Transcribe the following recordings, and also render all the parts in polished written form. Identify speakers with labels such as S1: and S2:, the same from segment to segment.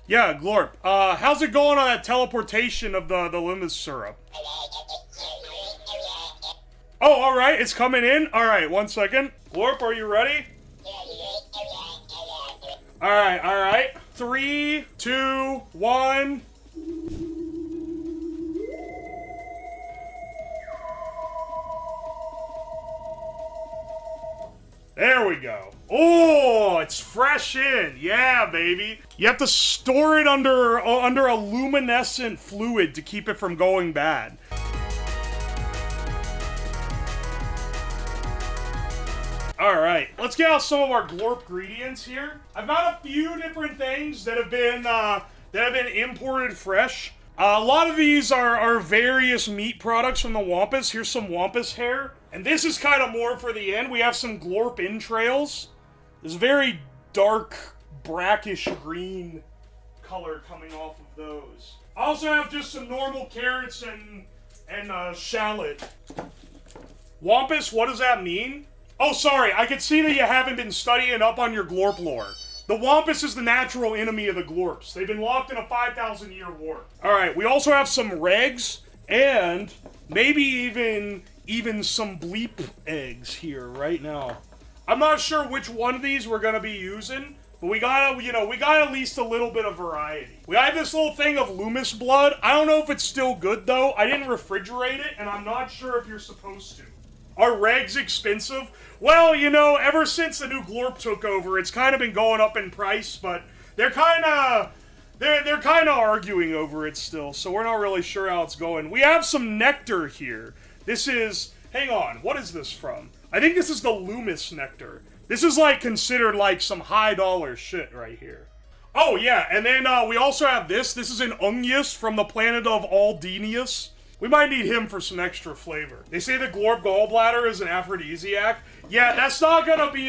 S1: Yeah, Glorp. How's it going on that teleportation of the Limus syrup? Oh, alright, it's coming in. Alright, 1 second. Glorp, are you ready? Alright, alright. 3, 2, 1. There we go. Oh, it's fresh in. Yeah, baby. You have to store it under a luminescent fluid to keep it from going bad. Alright, let's get out some of our Glorp ingredients here. I've got a few different things that have been imported fresh. A lot of these are various meat products from the wampus. Here's some wampus hair. And this is kind of more for the end. We have some Glorp entrails. There's a very dark, brackish green color coming off of those. I also have just some normal carrots and shallot. Wampus, what does that mean? Oh, sorry, I can see that you haven't been studying up on your Glorp lore. The wampus is the natural enemy of the Glorps. They've been locked in a 5,000-year war. Alright, we also have some regs, and maybe even some bleep eggs here right now. I'm not sure which one of these we're gonna be using, but we got at least a little bit of variety. We have this little thing of Loomis blood. I don't know if it's still good, though. I didn't refrigerate it, and I'm not sure if you're supposed to. Are regs expensive? Well, ever since the new Glorp took over, it's kind of been going up in price, but they're kind of arguing over it still, so we're not really sure how it's going. We have some nectar here. This is, hang on, what is this from? I think this is the Loomis nectar. This is considered some high dollar shit right here. Oh yeah, and then we also have this. This is an Ungius from the planet of Aldenius. We might need him for some extra flavor. They say the Glorp gallbladder is an aphrodisiac. Yeah, that's not gonna be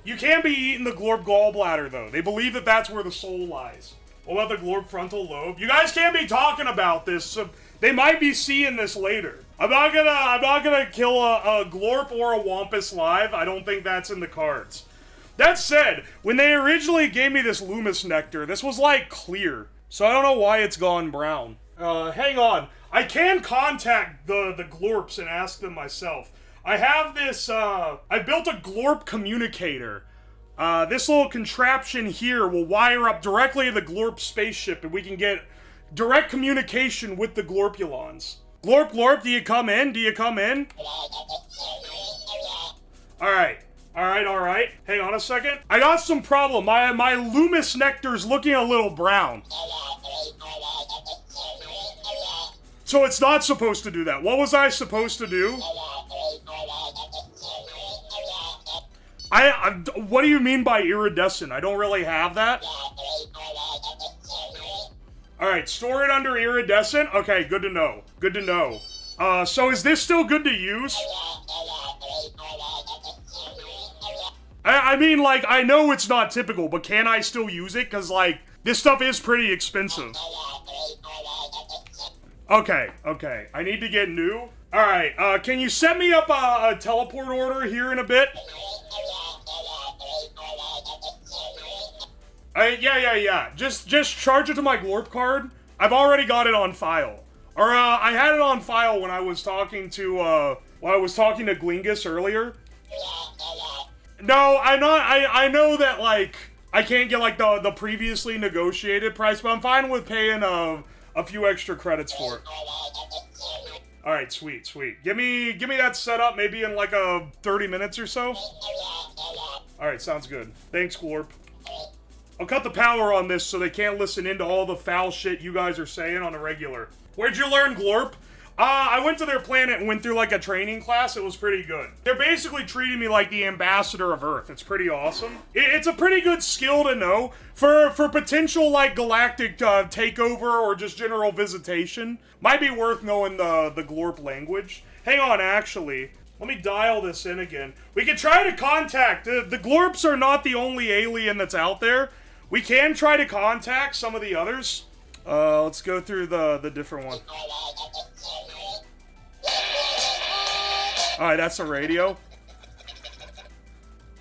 S1: you can't be eating the Glorp gallbladder though. They believe that that's where the soul lies. What about the Glorp frontal lobe? You guys can't be talking about this, so they might be seeing this later. I'm not gonna kill a Glorp or a wampus live. I don't think that's in the cards. That said, when they originally gave me this Loomis nectar, this was clear. So I don't know why it's gone brown. Hang on. I can contact the Glorps and ask them myself. I have this, I built a Glorp communicator. This little contraption here will wire up directly to the Glorp spaceship and we can get direct communication with the Glorpulons. Glorp, Glorp, do you come in? Do you come in? Alright. Alright. Hang on a second. I got some problem. My Loomis nectar's looking a little brown. So it's not supposed to do that. What was I supposed to do? What do you mean by iridescent? I don't really have that. Alright, store it under iridescent? Okay, good to know. Good to know. So is this still good to use? I mean, I know it's not typical, but can I still use it? Because, this stuff is pretty expensive. Okay. I need to get new. Alright, can you set me up a teleport order here in a bit? Yeah. Just charge it to my Glorp card. I've already got it on file. Or, I had it on file when I was talking to, Glingus earlier. No, I know that, I can't get, the previously negotiated price, but I'm fine with paying, a few extra credits for it. Alright, sweet. Give me that set up maybe in 30 minutes or so. Alright, sounds good. Thanks, Glorp. I'll cut the power on this so they can't listen into all the foul shit you guys are saying on a regular. Where'd you learn Glorp? I went to their planet and went through a training class. It was pretty good. They're basically treating me like the ambassador of Earth. It's pretty awesome. It's a pretty good skill to know for potential galactic takeover or just general visitation. Might be worth knowing the Glorp language. Hang on, actually. Let me dial this in again. We can try to contact. The Glorps are not the only alien that's out there. We can try to contact some of the others. Let's go through the different one. Alright, that's a radio.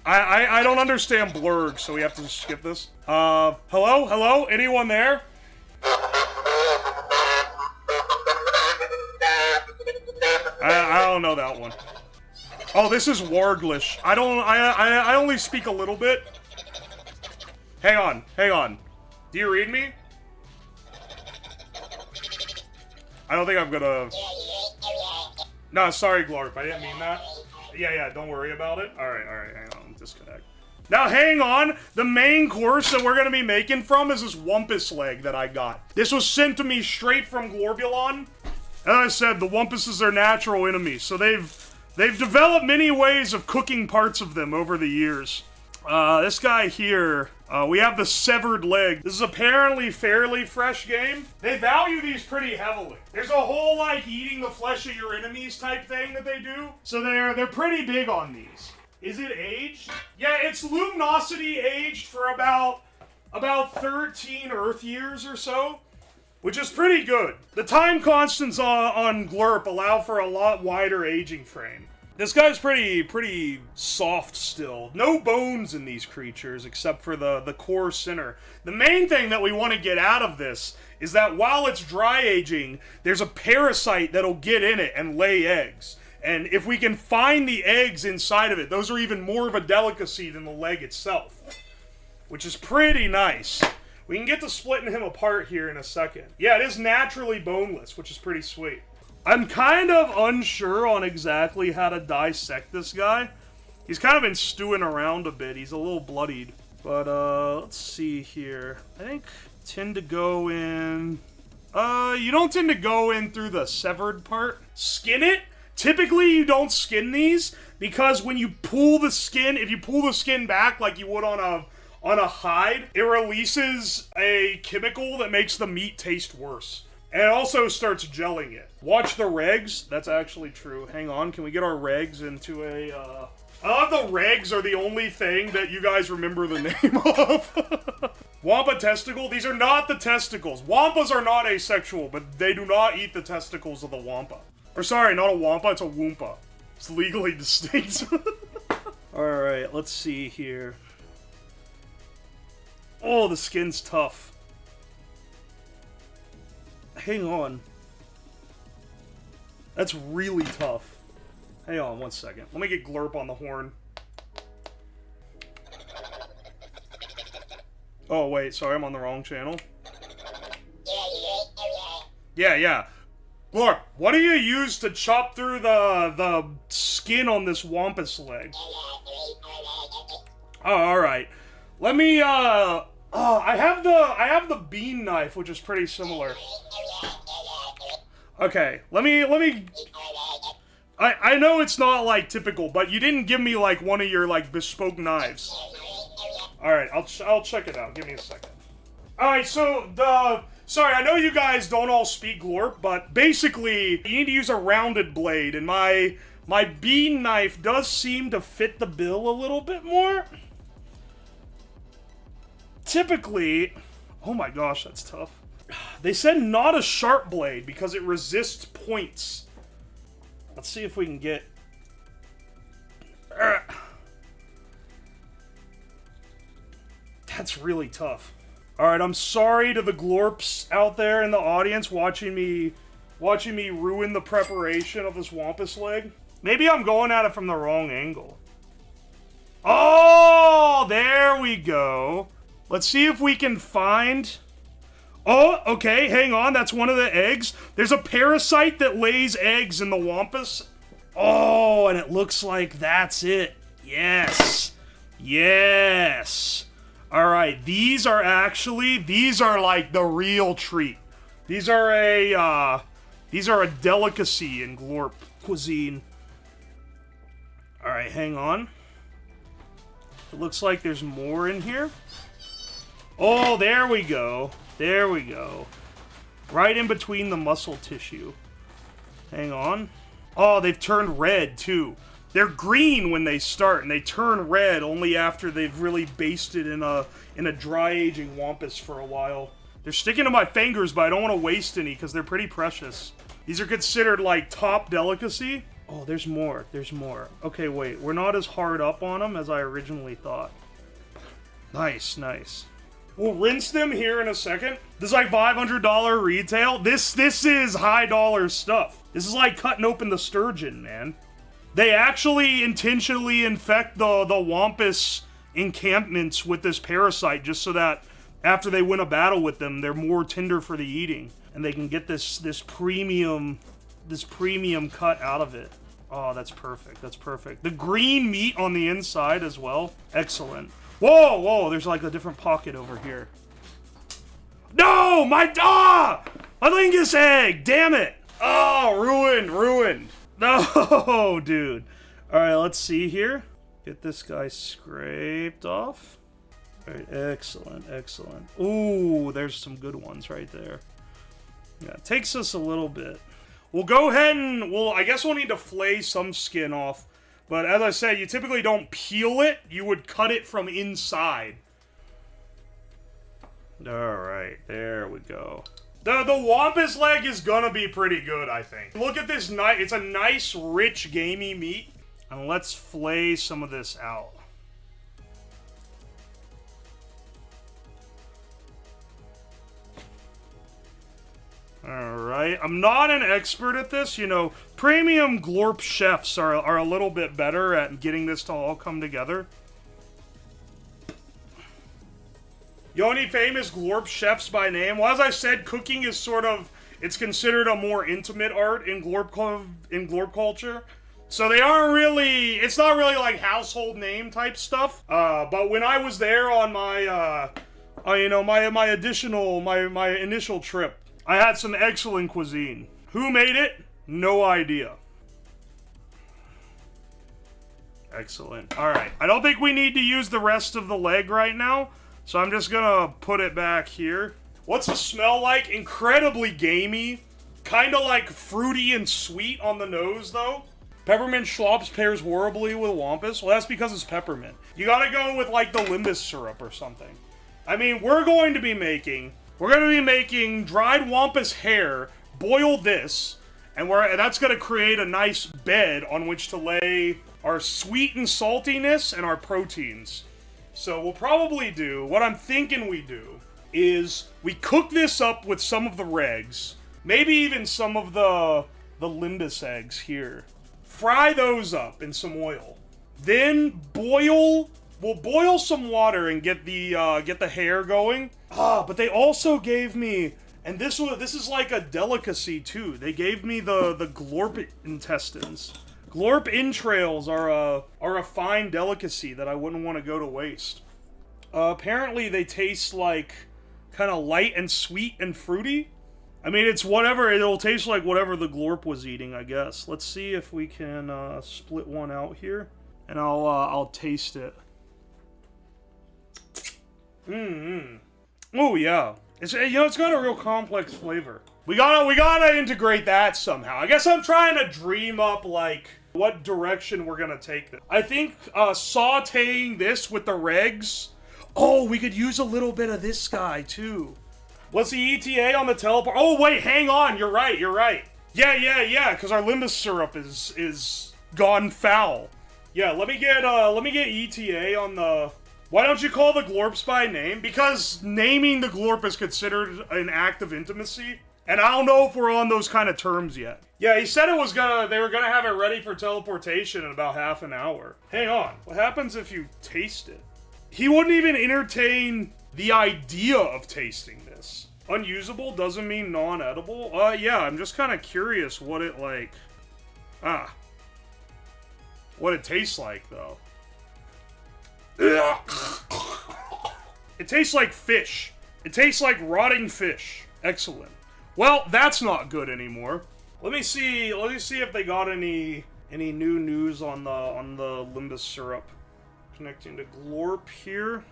S1: I don't understand blurg, so we have to skip this. Hello? Anyone there? I don't know that one. Oh, this is Warglish. I only speak a little bit. Hang on. Do you read me? I don't think I'm gonna... No, sorry, Glorp. I didn't mean that. Yeah, don't worry about it. Alright, hang on. Disconnect. Now, hang on. The main course that we're gonna be making from is this wampus leg that I got. This was sent to me straight from Glorbulon. As I said, the wampuses are natural enemies, so they've developed many ways of cooking parts of them over the years. This guy here, we have the severed leg. This is apparently fairly fresh game. They value these pretty heavily. There's a whole, like, eating the flesh of your enemies type thing that they do. So they're pretty big on these. Is it aged? Yeah, it's luminosity aged for about 13 Earth years or so. Which is pretty good. The time constants on Glorp allow for a lot wider aging frame. This guy's pretty soft still. No bones in these creatures except for the core center. The main thing that we want to get out of this is that while it's dry aging, there's a parasite that'll get in it and lay eggs. And if we can find the eggs inside of it, those are even more of a delicacy than the leg itself. Which is pretty nice. We can get to splitting him apart here in a second. Yeah, it is naturally boneless, which is pretty sweet. I'm kind of unsure on exactly how to dissect this guy. He's kind of been stewing around a bit. He's a little bloodied. But, let's see here. I think tend to go in... you don't tend to go in through the severed part. Skin it? Typically, you don't skin these, because when you pull the skin, if you pull the skin back like you would on a hide, it releases a chemical that makes the meat taste worse. And it also starts gelling it. Watch the regs. That's actually true. Hang on, can we get our regs into a, I love the regs are the only thing that you guys remember the name of. Wampa testicle? These are not the testicles. Wampas are not asexual, but they do not eat the testicles of the wampa. Or sorry, not a wampa, it's a woompa. It's legally distinct. Alright, let's see here. Oh, the skin's tough. Hang on. That's really tough. Hang on one second. Let me get Glorp on the horn. Oh, wait. Sorry, I'm on the wrong channel. Yeah. Glorp, what do you use to chop through the skin on this wampus leg? Oh, alright. Let me, I have the bean knife, which is pretty similar. Okay, let me... I know it's not, like, typical, but you didn't give me, like, one of your, like, bespoke knives. Alright, I'll check it out. Give me a second. Alright, so, sorry, I know you guys don't all speak Glorp, but basically, you need to use a rounded blade, and my bean knife does seem to fit the bill a little bit more. Typically, oh my gosh, that's tough. They said not a sharp blade because it resists points. Let's see if we can get... That's really tough. Alright, I'm sorry to the Glorps out there in the audience watching me ruin the preparation of this wampus leg. Maybe I'm going at it from the wrong angle. Oh, there we go. Let's see if we can find... Oh, okay, hang on, that's one of the eggs. There's a parasite that lays eggs in the wampus. Oh, and it looks like that's it. Yes. Yes. Alright, these are like the real treat. These are a delicacy in Glorp cuisine. Alright, hang on. It looks like there's more in here. Oh, there we go. There we go. Right in between the muscle tissue. Hang on. Oh, they've turned red, too. They're green when they start, and they turn red only after they've really basted in a dry-aging wampus for a while. They're sticking to my fingers, but I don't want to waste any, because they're pretty precious. These are considered, like, top delicacy. Oh, there's more. There's more. Okay, wait. We're not as hard up on them as I originally thought. Nice, nice. We'll rinse them here in a second. This is like $500 retail. This is high dollar stuff. This is like cutting open the sturgeon, man. They actually intentionally infect the wampus encampments with this parasite just so that after they win a battle with them, they're more tender for the eating. And they can get this premium cut out of it. Oh, that's perfect. That's perfect. The green meat on the inside as well. Excellent. Whoa, whoa, there's like a different pocket over here. No, my lingus egg, damn it. Oh, ruined. No, dude. All right, let's see here. Get this guy scraped off. All right, excellent, excellent. Ooh, there's some good ones right there. Yeah, it takes us a little bit. We'll go ahead and, I guess we'll need to flay some skin off. But as I said, you typically don't peel it. You would cut it from inside. Alright, there we go. The wampus leg is gonna be pretty good, I think. Look at this, it's a nice, rich, gamey meat. And let's flay some of this out. Alright, I'm not an expert at this, you know, premium Glorp chefs are a little bit better at getting this to all come together. You know any famous Glorp chefs by name? Well, as I said, cooking is sort of, it's considered a more intimate art in Glorp culture. So they aren't really, it's not really like household name type stuff. But when I was there on my, my initial trip, I had some excellent cuisine. Who made it? No idea. Excellent. Alright, I don't think we need to use the rest of the leg right now, so I'm just gonna put it back here. What's the smell like? Incredibly gamey. Kinda like fruity and sweet on the nose, though. Peppermint schlopps pairs horribly with wampus. Well, that's because it's peppermint. You gotta go with like the limbus syrup or something. I mean, we're going to be making dried wampus hair, boil this, and that's going to create a nice bed on which to lay our sweet and saltiness and our proteins. So we'll probably do, what I'm thinking we do, is we cook this up with some of the regs, maybe even some of the limbus eggs here. Fry those up in some oil. Then we'll boil some water and get the hair going. But they also gave me, and this is like a delicacy too. They gave me the Glorp intestines. Glorp entrails are a fine delicacy that I wouldn't want to go to waste. Apparently they taste like kind of light and sweet and fruity. I mean, it's whatever, it'll taste like whatever the Glorp was eating, I guess. Let's see if we can split one out here, and I'll taste it. Oh yeah, it's got a real complex flavor. We gotta integrate that somehow. I guess I'm trying to dream up like what direction we're gonna take this. I think sautéing this with the regs. Oh, we could use a little bit of this guy too. What's the ETA on the teleport? Oh wait, hang on. You're right. Yeah. Because our limbus syrup is gone foul. Yeah, let me get ETA on the. Why don't you call the Glorps by name? Because naming the Glorp is considered an act of intimacy, and I don't know if we're on those kind of terms yet. Yeah, he said they were gonna have it ready for teleportation in about half an hour. Hang on, what happens if you taste it? He wouldn't even entertain the idea of tasting this. Unusable doesn't mean non-edible? Yeah, I'm just kind of curious what it what it tastes like, though. It tastes like fish. It tastes like rotting fish. Excellent. Well, that's not good anymore. Let me see if they got any new news on the limbus syrup. Connecting to Glorp here.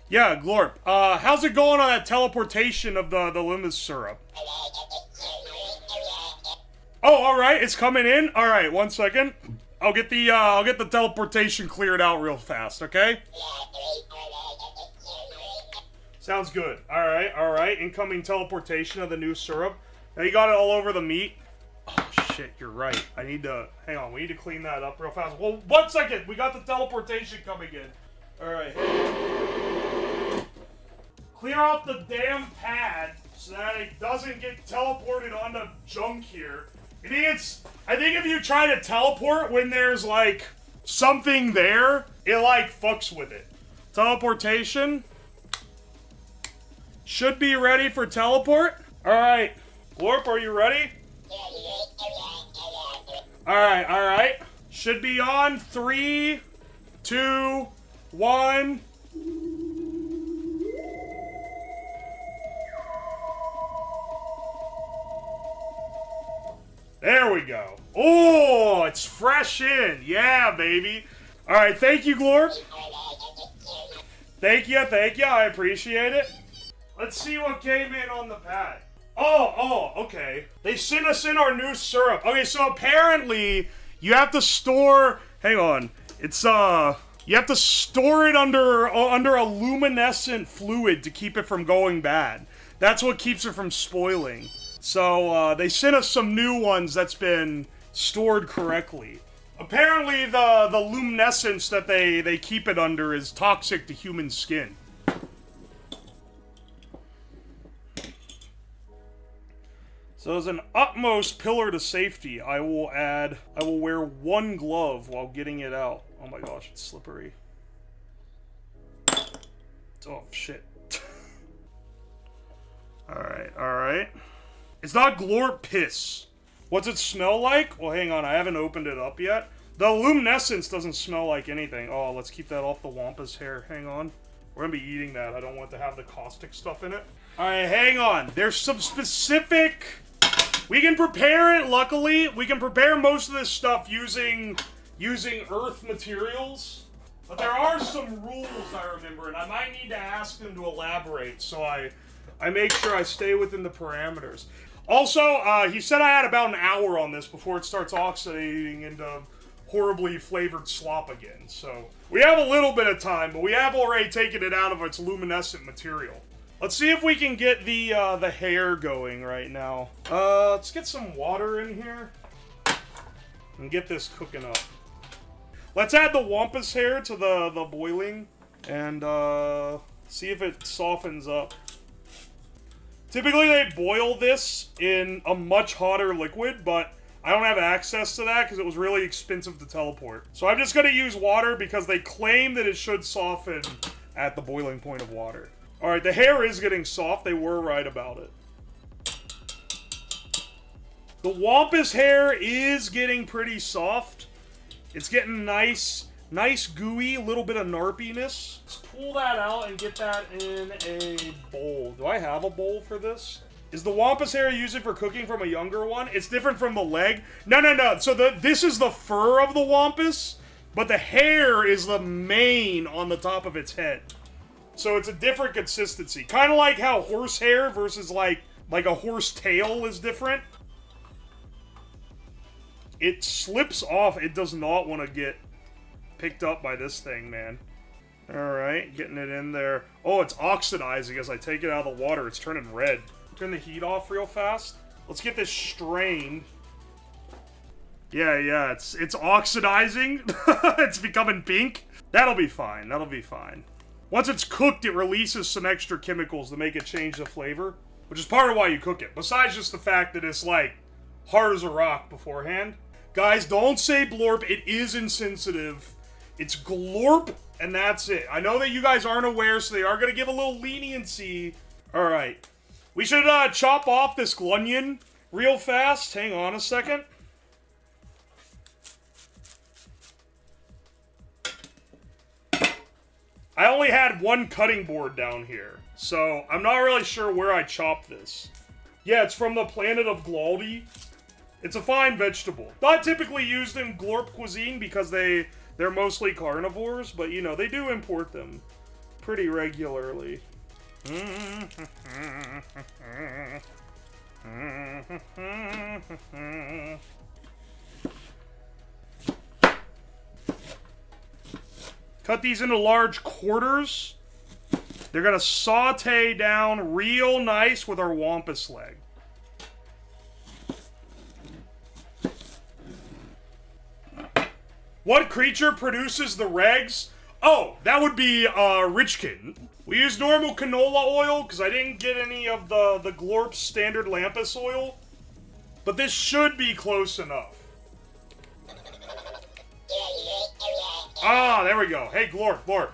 S1: Yeah, Glorp. How's it going on that teleportation of the limbus syrup? Oh, alright, it's coming in? Alright, 1 second. I'll get the teleportation cleared out real fast, okay? Sounds good. Alright. Incoming teleportation of the new syrup. Now you got it all over the meat. Oh, shit. shit, you're right. I need to, hang on, we need to clean that up real fast. Well, 1 second, we got the teleportation coming in. Alright. Clear out the damn pad so that it doesn't get teleported onto junk here. I think if you try to teleport when there's, like, something there, it, like, fucks with it. Teleportation. Should be ready for teleport. Alright. Glorp, are you ready? Alright. Should be on 3, 2, 1. There we go. Oh, it's fresh in. Yeah, baby. Alright, thank you, Glorp. Thank you. I appreciate it. Let's see what came in on the pad. Oh, okay. They sent us in our new syrup. Okay, so apparently you have to store. Hang on. It's you have to store it under a luminescent fluid to keep it from going bad. That's what keeps it from spoiling. So they sent us some new ones that's been stored correctly. Apparently the luminescence that they keep it under is toxic to human skin. So as an utmost pillar to safety, I will wear 1 glove while getting it out. Oh my gosh, it's slippery. Oh shit. Alright. It's not Glorp piss. What's it smell like? Well, hang on, I haven't opened it up yet. The luminescence doesn't smell like anything. Oh, let's keep that off the wampus hair. Hang on. We're gonna be eating that. I don't want to have the caustic stuff in it. Alright, hang on. There's some specific... We can prepare it, luckily. We can prepare most of this stuff using earth materials. But there are some rules, I remember, and I might need to ask them to elaborate, so I make sure I stay within the parameters. Also, he said I had about an hour on this before it starts oxidating into horribly flavored slop again. So, we have a little bit of time, but we have already taken it out of its luminescent material. Let's see if we can get the hair going right now. Let's get some water in here and get this cooking up. Let's add the wampus hair to the boiling and see if it softens up. Typically they boil this in a much hotter liquid, but I don't have access to that because it was really expensive to teleport. So I'm just gonna use water because they claim that it should soften at the boiling point of water. Alright, the hair is getting soft. They were right about it. The wampus hair is getting pretty soft. It's getting nice gooey, a little bit of narpiness. Let's pull that out and get that in a bowl. Do I have a bowl for this? Is the wampus hair usually for cooking from a younger one? It's different from the leg. No. So this is the fur of the wampus, but the hair is the mane on the top of its head. So it's a different consistency. Kind of like how horse hair versus like a horse tail is different. It slips off. It does not want to get picked up by this thing, man. Alright, getting it in there. Oh, it's oxidizing as I take it out of the water. It's turning red. Turn the heat off real fast. Let's get this strained. Yeah, it's oxidizing. It's becoming pink. That'll be fine. Once it's cooked, it releases some extra chemicals to make it change the flavor, which is part of why you cook it, besides just the fact that it's, like, hard as a rock beforehand. Guys, don't say Glorp. It is insensitive. It's Glorp, and that's it. I know that you guys aren't aware, so they are going to give a little leniency. Alright. We should chop off this glunion real fast. Hang on a second. I only had 1 cutting board down here, so I'm not really sure where I chopped this. Yeah, it's from the planet of Glorp. It's a fine vegetable. Not typically used in Glorp cuisine because they're mostly carnivores, but you know, they do import them pretty regularly. Cut these into large quarters. They're gonna saute down real nice with our wampus leg. What creature produces the regs? Oh, that would be, Rich Kitten. We use normal canola oil, because I didn't get any of the Glorp standard Lampus oil. But this should be close enough. Ah, there we go. Hey, Glorp, Glorp.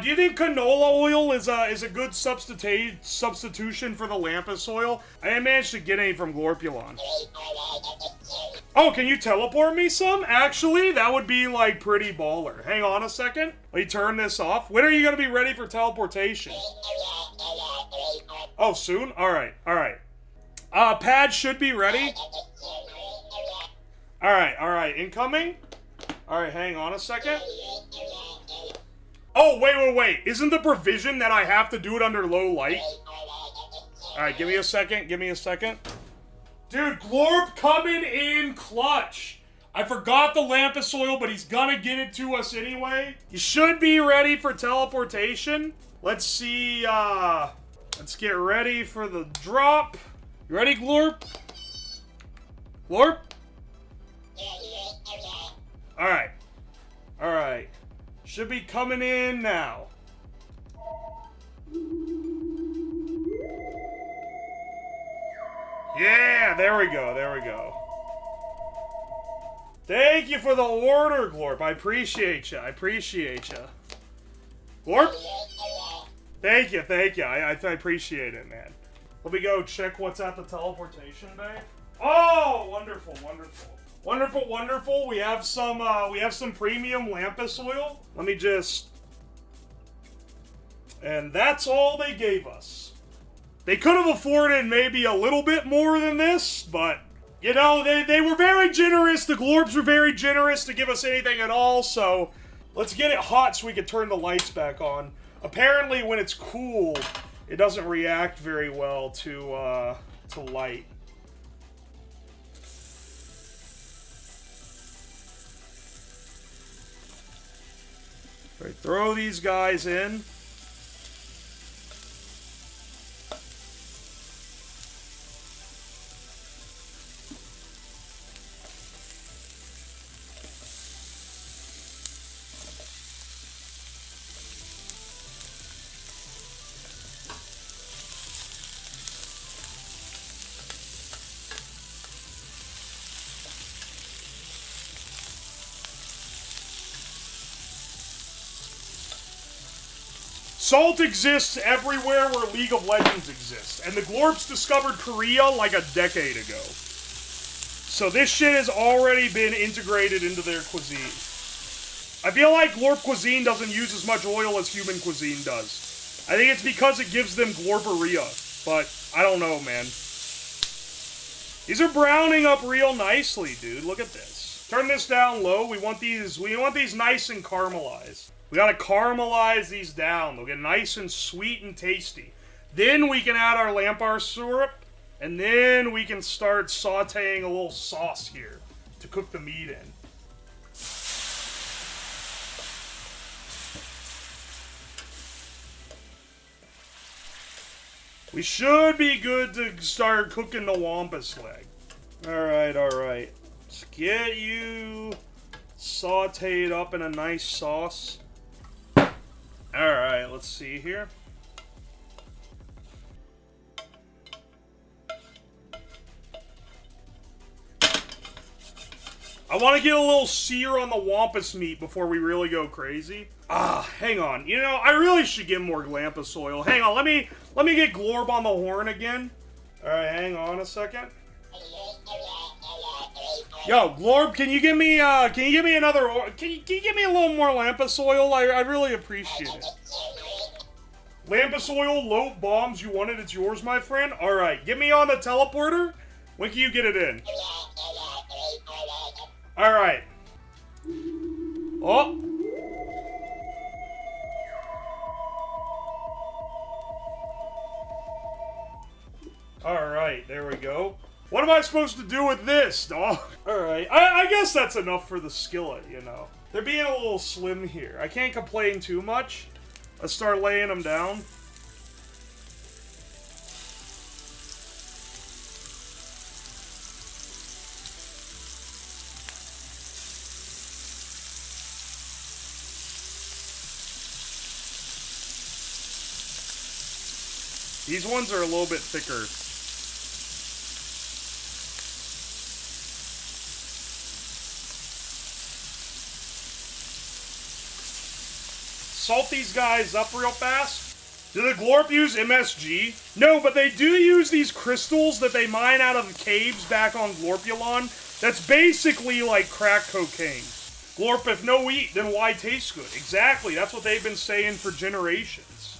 S1: Do you think canola oil is a good substitution for the Lampus oil? I didn't manage to get any from Glorpulon. Oh, can you teleport me some? Actually, that would be, like, pretty baller. Hang on a second. Let me turn this off. When are you going to be ready for teleportation? Oh, soon? Alright, alright. Pad should be ready. Alright, incoming? Alright, hang on a second. Oh, wait. Isn't the provision that I have to do it under low light? Alright, give me a second. Dude, Glorp coming in clutch. I forgot the Lampus oil, but he's gonna get it to us anyway. You should be ready for teleportation. Let's see, let's get ready for the drop. You ready, Glorp? Glorp? Alright. Should be coming in now. Yeah, there we go. Thank you for the order, Glorp. I appreciate you. Glorp? Thank you. I appreciate it, man. Let me go check what's at the teleportation bay. Oh, wonderful. We have some premium Lampus oil. Let me just... And that's all they gave us. They could have afforded maybe a little bit more than this, but, you know, they were very generous. The Glorps were very generous to give us anything at all, so let's get it hot so we can turn the lights back on. Apparently, when it's cool, it doesn't react very well to light. All right, throw these guys in. Salt exists everywhere where League of Legends exists, and the Glorps discovered Korea like a decade ago. So this shit has already been integrated into their cuisine. I feel like Glorp cuisine doesn't use as much oil as human cuisine does. I think it's because it gives them Glorperia, but I don't know, man. These are browning up real nicely, dude. Look at this. Turn this down low. We want these nice and caramelized. We gotta caramelize these down. They'll get nice and sweet and tasty. Then we can add our Lampar syrup, and then we can start sauteing a little sauce here to cook the meat in. We should be good to start cooking the wampus leg. Alright. Let's get you sauteed up in a nice sauce. Alright, let's see here. I want to get a little sear on the wampus meat before we really go crazy. Hang on. You know, I really should get more Glampus oil. Hang on, let me get Glorp on the horn again. Alright, hang on a second. Yo, Glorp, can you give me another, can you give me a little more Lampus oil? I really appreciate it. Lampus oil, Lope, bombs, you want it, it's yours, my friend? Alright, get me on the teleporter. When can you get it in? Alright. Oh. Alright, there we go. What am I supposed to do with this, dog? Alright, I guess that's enough for the skillet, you know. They're being a little slim here. I can't complain too much. Let's start laying them down. These ones are a little bit thicker. Salt these guys up real fast. Do the Glorp use MSG? No, but they do use these crystals that they mine out of the caves back on Glorpulon. That's basically like crack cocaine. Glorp, if no wheat, then why taste good? Exactly, that's what they've been saying for generations.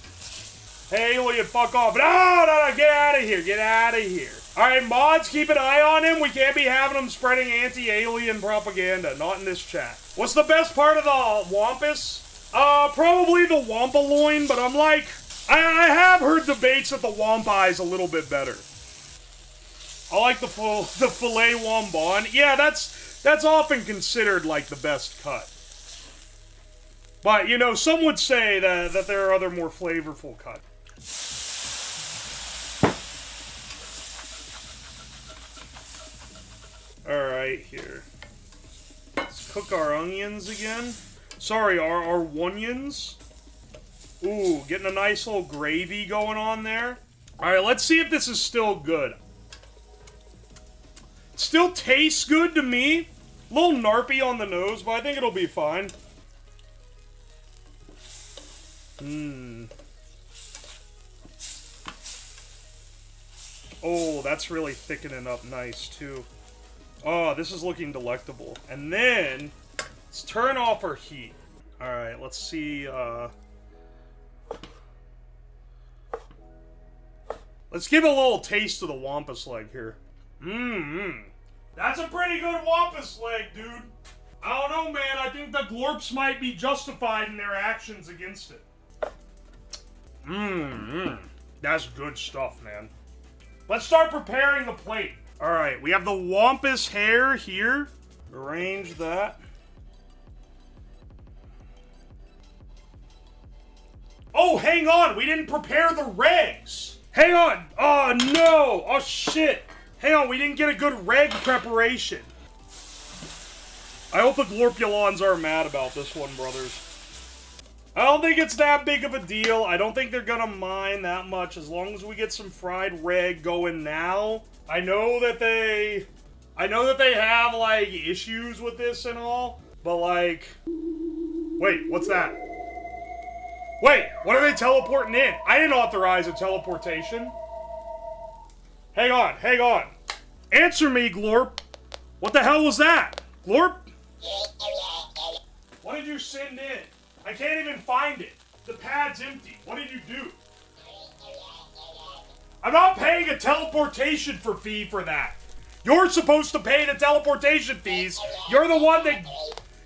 S1: Hey, Alien, fuck off. No, get out of here, get out of here. Alright, mods, keep an eye on him. We can't be having him spreading anti-alien propaganda, not in this chat. What's the best part of the wampus? Probably the wampaloin, but I'm like, I have heard debates that the wampi is a little bit better. I like the filet wambon. Yeah, that's often considered like the best cut. But, you know, some would say that there are other more flavorful cuts. Alright, here. Let's cook our onions again. Sorry, our onions. Ooh, getting a nice little gravy going on there. Alright, let's see if this is still good. It still tastes good to me. A little narpy on the nose, but I think it'll be fine. Oh, that's really thickening up nice, too. Oh, this is looking delectable. And then, let's turn off our heat. Alright, let's see, let's give a little taste of the wampus leg here. That's a pretty good wampus leg, dude. I don't know, man. I think the Glorps might be justified in their actions against it. That's good stuff, man. Let's start preparing the plate. Alright, we have the wampus hair here. Arrange that. Oh, hang on. We didn't prepare the regs. Hang on. Oh, no. Oh, shit. Hang on. We didn't get a good reg preparation. I hope the Glorpulons aren't mad about this one, brothers. I don't think it's that big of a deal. I don't think they're gonna mind that much as long as we get some fried reg going now. I know that they have, like, issues with this and all, but, like... Wait, what's that? Wait, what are they teleporting in? I didn't authorize a teleportation. Hang on, hang on. Answer me, Glorp. What the hell was that? Glorp? What did you send in? I can't even find it. The pad's empty. What did you do? I'm not paying a teleportation fee for that. You're supposed to pay the teleportation fees. You're the one that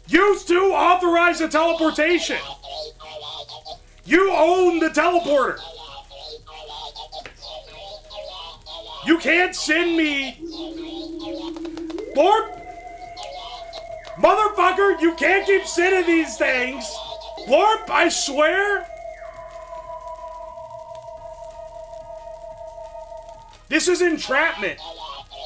S1: used to authorize the teleportation. You own the teleporter. You can't send me... Glorp? Motherfucker, you can't keep sending these things. Glorp, I swear. This is entrapment.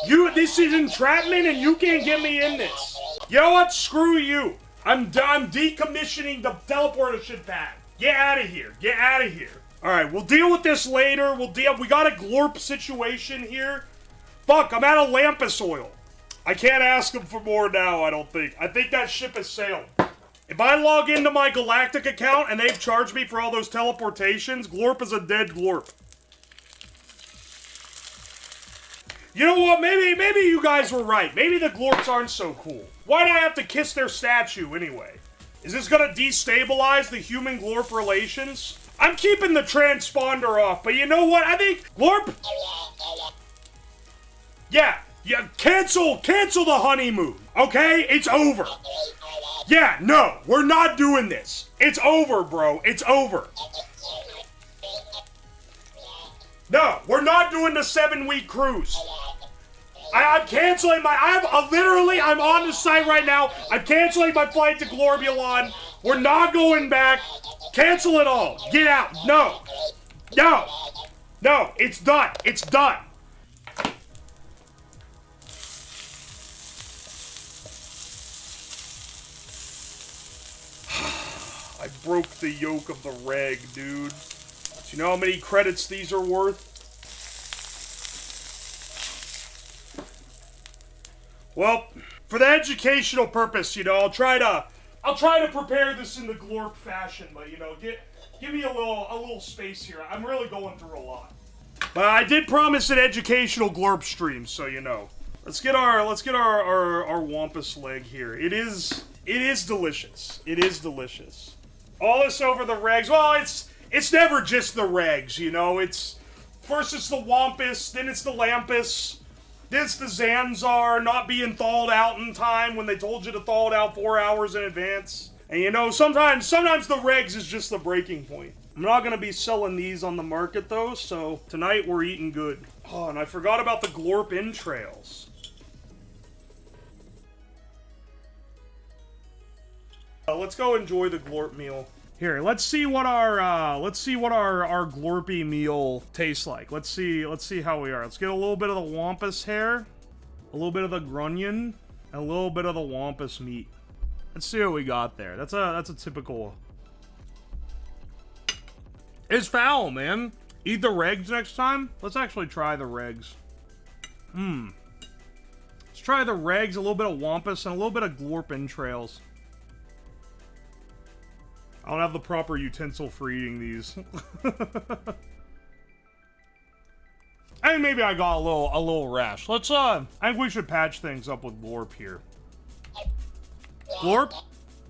S1: This is entrapment and you can't get me in this. You know what? Screw you. I'm decommissioning the teleporter shit pad. Get out of here. Get out of here. Alright, we'll deal with this later. We got a Glorp situation here. Fuck, I'm out of Lampus oil. I can't ask them for more now, I don't think. I think that ship has sailed. If I log into my Galactic account and they've charged me for all those teleportations, Glorp is a dead Glorp. You know what? Maybe you guys were right. Maybe the Glorps aren't so cool. Why'd I have to kiss their statue anyway? Is this gonna destabilize the human-Glorp relations? I'm keeping the transponder off, but you know what? I think Glorp... Yeah, cancel the honeymoon, okay? It's over. Yeah, no, we're not doing this. It's over, bro. It's over. No, we're not doing the 7-week cruise. I'm canceling I'm on the site right now. I'm canceling my flight to Glorbulon. We're not going back. Cancel it all. Get out. No. No. No, it's done. It's done. I broke the yoke of the reg, dude. Do you know how many credits these are worth? Well, for the educational purpose, you know, I'll try to prepare this in the Glorp fashion, but you know, give me a little space here. I'm really going through a lot. But I did promise an educational Glorp stream, so you know. Let's get our wampus leg here. It is delicious. It is delicious. All this over the regs. Well, it's never just the regs, you know. First it's the wampus, then it's the lampus, then it's the Zanzar not being thawed out in time when they told you to thaw it out 4 hours in advance. And you know, sometimes the regs is just the breaking point. I'm not gonna be selling these on the market though, so tonight we're eating good. Oh, and I forgot about the Glorp entrails. Let's go enjoy the Glorp meal. Here, let's see what our Glorpy meal tastes like. Let's see how we are. Let's get a little bit of the wampus hair, a little bit of the grunion, and a little bit of the wampus meat. Let's see what we got there. That's a typical. It's foul, man. Eat the regs next time. Let's actually try the regs. Let's try the regs, a little bit of wampus, and a little bit of Glorp entrails. I don't have the proper utensil for eating these. I think maybe I got a little rash. Let's I think we should patch things up with Glorp here. Glorp?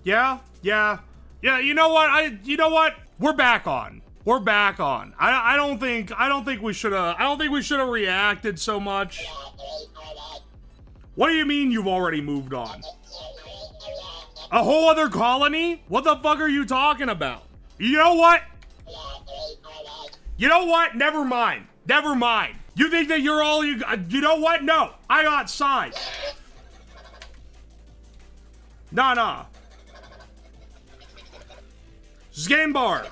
S1: Yeah. You know what? We're back on. I don't think we should have reacted so much. What do you mean you've already moved on? A whole other colony? What the fuck are you talking about? You know what? Never mind. You think that you're all you know what? No. I got size. Nah. Scambar,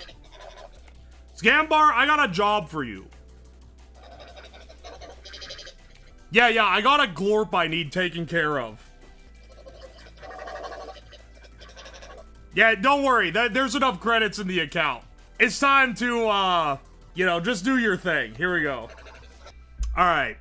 S1: I got a job for you. Yeah, I got a Glorp I need taken care of. Yeah, don't worry. There's enough credits in the account. It's time to, just do your thing. Here we go. All right.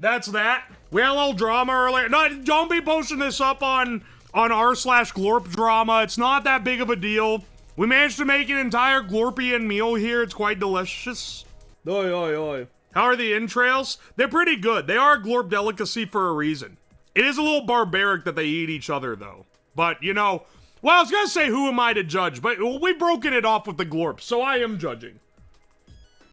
S1: That's that. We had a little drama earlier. No, don't be posting this up on r/Glorp drama. It's not that big of a deal. We managed to make an entire Glorpian meal here. It's quite delicious. Oi. How are the entrails? They're pretty good. They are a Glorp delicacy for a reason. It is a little barbaric that they eat each other, though. But, you know, well, I was gonna say who am I to judge, but we've broken it off with the Glorp, so I am judging.